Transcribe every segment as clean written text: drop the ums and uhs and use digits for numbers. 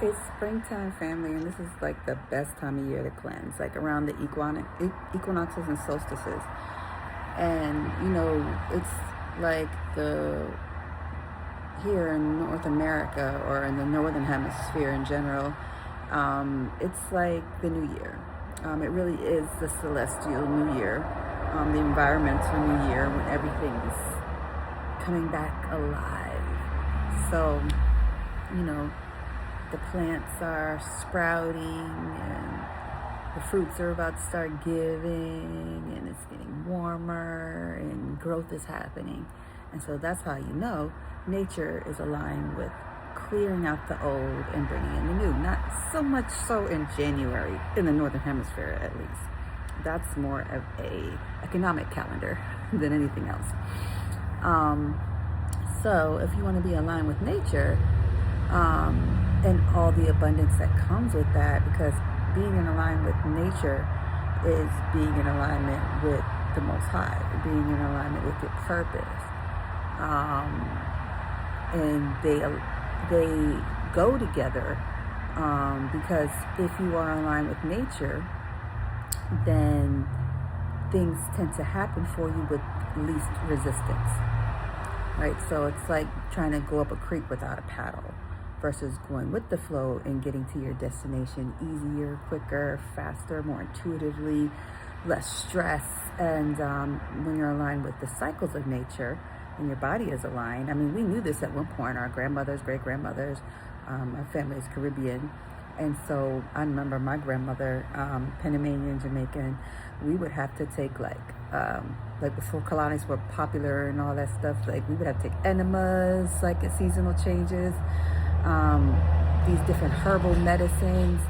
It's springtime, family, and this is like the best time of year to cleanse, like around the equinoxes and solstices. And it's like the here in North America or in the northern hemisphere in general, it's like the new year. It really is the celestial new year, the environmental new year when everything's coming back alive. So, you know, the plants are sprouting and the fruits are about to start giving and it's getting warmer and growth is happening. And so that's how you know nature is aligned with clearing out the old and bringing in the new. Not so much so in January, in the Northern Hemisphere at least. That's more of a economic calendar than anything else. So if you want to be aligned with nature, and all the abundance that comes with that, because being in alignment with nature is being in alignment with the Most High, being in alignment with your purpose. And they go together, because if you are aligned with nature, then things tend to happen for you with least resistance, right? So it's like trying to go up a creek without a paddle versus going with the flow and getting to your destination easier, quicker, faster, more intuitively, less stress. And when you're aligned with the cycles of nature and your body is aligned, I mean, we knew this at one point, our grandmothers, great-grandmothers, our family is Caribbean. And so I remember my grandmother, Panamanian, Jamaican, we would have to take like before colonies were popular and all that stuff, like we would have to take enemas, like at seasonal changes, these different herbal medicines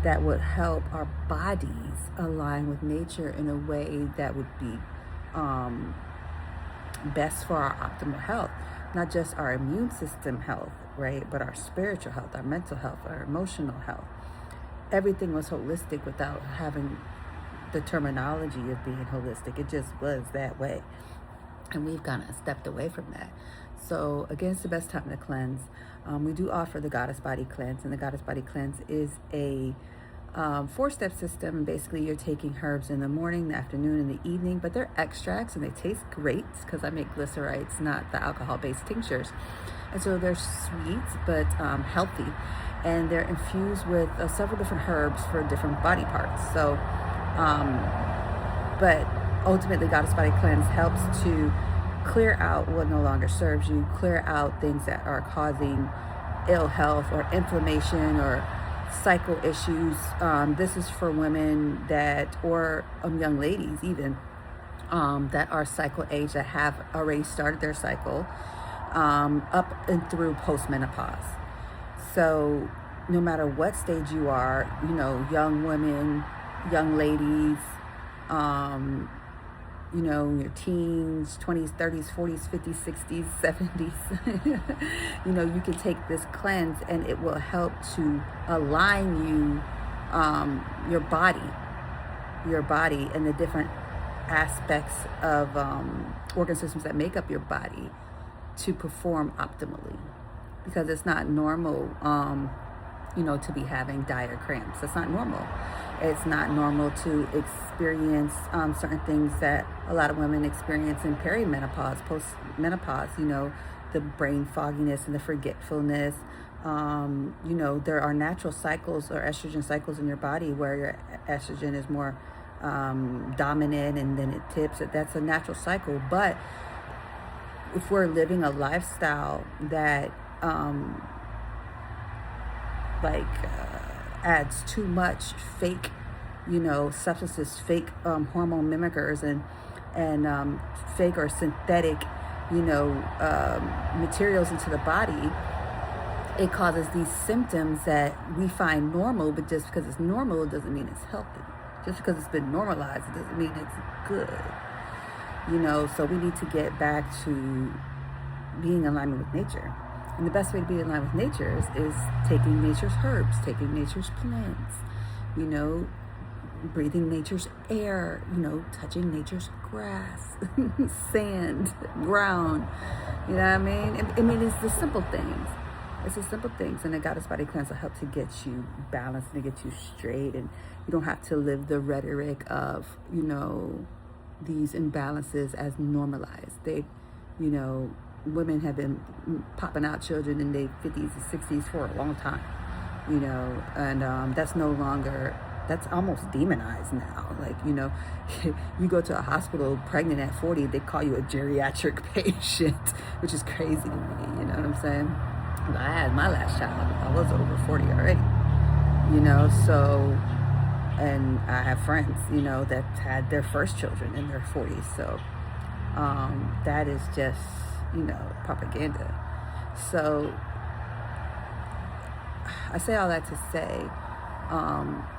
that would help our bodies align with nature in a way that would be best for our optimal health, not just our immune system health, right, but our spiritual health, our mental health, our emotional health. Everything was holistic without having the terminology of being holistic. It just was that way. And we've kind of stepped away from that. So again, it's the best time to cleanse. We do offer the Goddess Body Cleanse, and the Goddess Body Cleanse is a 4-step system. Basically, you're taking herbs in the morning, the afternoon, and the evening, but they're extracts and they taste great because I make glycerites, not the alcohol-based tinctures. And so they're sweet but healthy, and they're infused with several different herbs for different body parts. So, but ultimately, Goddess Body Cleanse helps to clear out what no longer serves you, clear out things that are causing ill health or inflammation or cycle issues. This is for women that, or young ladies even, that are cycle age, that have already started their cycle, up and through postmenopause. So no matter what stage you are, young women, young ladies, your teens, 20s, 30s, 40s, 50s, 60s, 70s, you can take this cleanse and it will help to align you, your body and the different aspects of organ systems that make up your body to perform optimally. Because it's not normal, to be having dire cramps. It's not normal. It's not normal to experience certain things that a lot of women experience in perimenopause, postmenopause, the brain fogginess and the forgetfulness. There are natural cycles or estrogen cycles in your body where your estrogen is more dominant and then it tips. That's a natural cycle. But if we're living a lifestyle that adds too much fake, substances, fake hormone mimickers and fake or synthetic, materials into the body, it causes these symptoms that we find normal. But just because it's normal, it doesn't mean it's healthy. Just because it's been normalized, it doesn't mean it's good. So we need to get back to being in alignment with nature. And the best way to be in line with nature is taking nature's herbs, taking nature's plants, breathing nature's air, touching nature's grass, sand, ground. You know what I mean? It's the simple things. It's the simple things, and the Goddess Body Cleanse will help to get you balanced and to get you straight, and you don't have to live the rhetoric of, you know, these imbalances as normalized. They, you know, women have been popping out children in their 50s and 60s for a long time, you know, and that's no longer, that's almost demonized now. Like, you know, you go to a hospital pregnant at 40, they call you a geriatric patient, which is crazy to me, you know what I'm saying? I had my last child, I was over 40 already, you know, so, and I have friends, you know, that had their first children in their 40s, so that is just, you know, propaganda. So I say all that to say,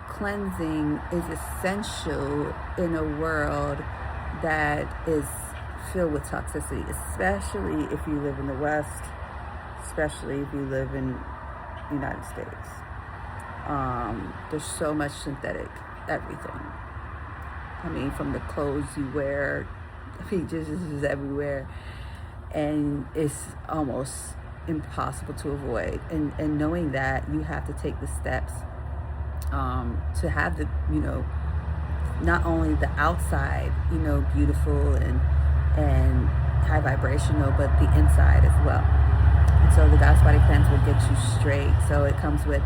cleansing is essential in a world that is filled with toxicity, especially if you live in the West, especially if you live in the United States. There's so much synthetic everything. I mean, from the clothes you wear, just is everywhere, and it's almost impossible to avoid. And knowing that, you have to take the steps to have the, you know, not only the outside, you know, beautiful and high vibrational, but the inside as well. And so the Goddess Body Cleanse will get you straight. So it comes with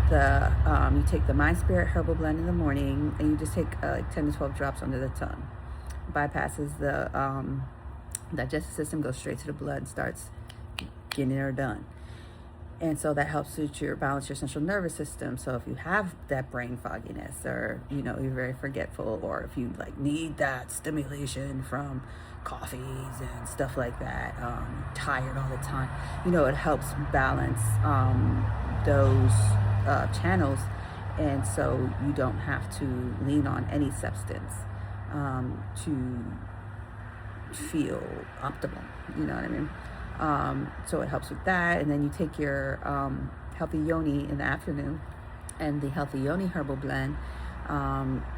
the, you take the Mind Spirit Herbal Blend in the morning, and you just take like 10 to 12 drops under the tongue. Bypasses the digestive system, goes straight to the blood, and starts getting it done. And so that helps balance your central nervous system. So if you have that brain fogginess, or, you know, you're very forgetful, or if you like need that stimulation from coffees and stuff like that, tired all the time, you know, it helps balance those channels. And so you don't have to lean on any substance to feel optimal, you know what I mean? So it helps with that. And then you take your Healthy Yoni in the afternoon, and the Healthy Yoni Herbal Blend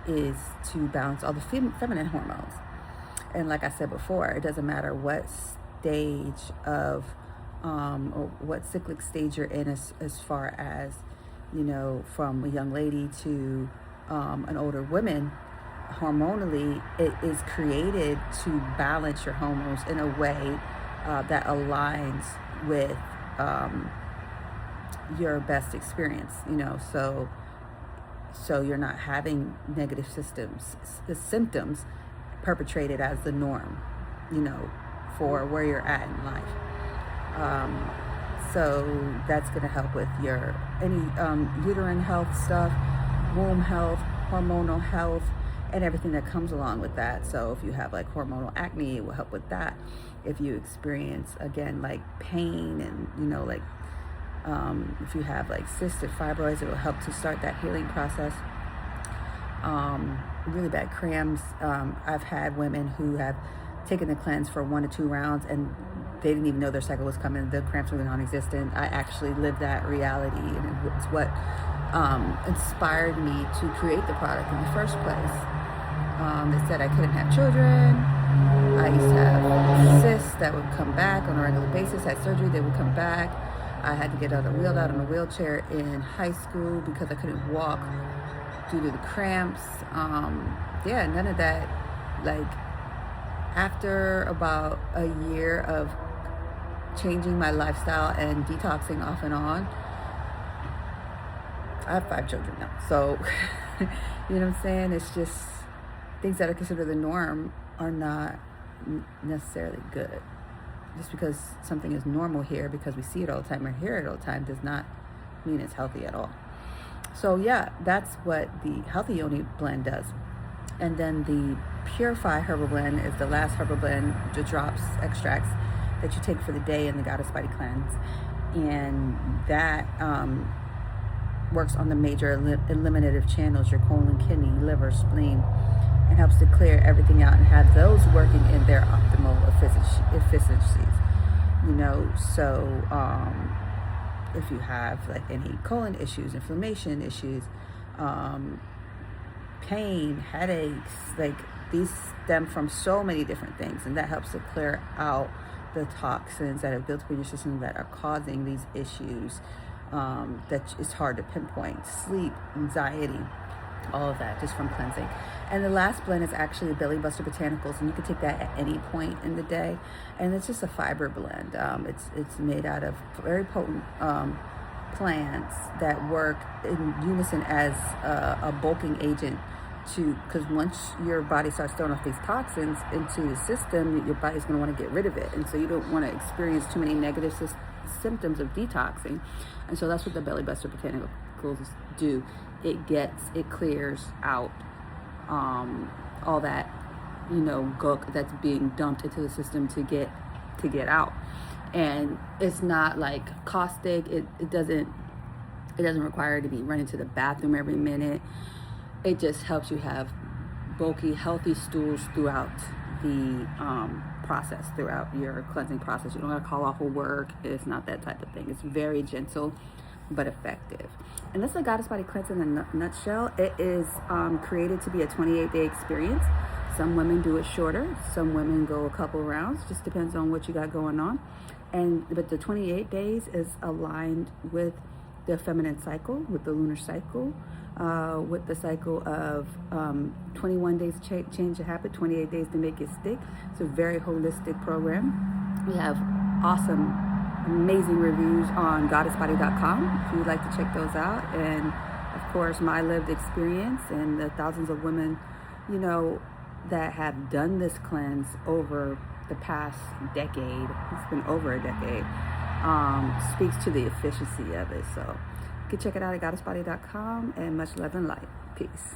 is to balance all the feminine hormones. And like I said before, it doesn't matter what stage of or what cyclic stage you're in, as far as, you know, from a young lady to an older woman. Hormonally, it is created to balance your hormones in a way that aligns with your best experience, you know, so you're not having negative symptoms perpetrated as the norm, you know, for where you're at in life. So that's going to help with your any uterine health stuff, womb health, hormonal health, and everything that comes along with that. So if you have like hormonal acne, it will help with that. If you experience, again, like pain, and, you know, like if you have like cystic fibroids, it will help to start that healing process. Really bad cramps. I've had women who have taken the cleanse for 1 to 2 rounds, and they didn't even know their cycle was coming. The cramps were non-existent. I actually lived that reality, and it's what inspired me to create the product in the first place. They said I couldn't have children. I used to have cysts that would come back on a regular basis. I had surgery, they would come back. I had to get wheeled out in a wheelchair in high school because I couldn't walk due to the cramps. Yeah, none of that. Like, after about a year of changing my lifestyle and detoxing off and on, I have 5 children now. So, you know what I'm saying? It's just things that are considered the norm are not necessarily good. Just because something is normal here, because we see it all the time or hear it all the time, does not mean it's healthy at all. So yeah, that's what the Healthy Yoni blend does. And then the Purify Herbal Blend is the last herbal blend, the drops, extracts that you take for the day in the Goddess Body Cleanse. And that works on the major eliminative channels, your colon, kidney, liver, spleen, and helps to clear everything out and have those working in their optimal efficiencies. You know, so if you have like any colon issues, inflammation issues, pain, headaches, like these stem from so many different things, and that helps to clear out the toxins that have built up in your system that are causing these issues that it's hard to pinpoint. Sleep, anxiety, all of that just from cleansing. And the last blend is actually a Belly Buster Botanicals, and you can take that at any point in the day. And it's just a fiber blend. It's made out of very potent plants that work in unison as a bulking agent, because once your body starts throwing off these toxins into the system, your body's going to want to get rid of it, and so you don't want to experience too many negative symptoms of detoxing. And so that's what the Belly Buster Botanicals do. It clears out all that gunk that's being dumped into the system to get out. And it's not like caustic. It doesn't require you to be running to the bathroom every minute. It just helps you have bulky, healthy stools throughout the process, throughout your cleansing process. You don't have to call off of work. It's not that type of thing. It's very gentle but effective. And that's the Goddess Body Cleanse in a nutshell. It is created to be a 28-day experience. Some women do it shorter. Some women go a couple rounds. Just depends on what you got going on. But the 28 days is aligned with the feminine cycle, with the lunar cycle, with the cycle of 21 days change a habit, 28 days to make it stick. It's a very holistic program. We have awesome, amazing reviews on goddessbody.com if you'd like to check those out. And of course, my lived experience and the thousands of women, that have done this cleanse over the past decade. It's been over a decade. Speaks to the efficiency of it. So you can check it out at goddessbody.com, and much love and light. Peace.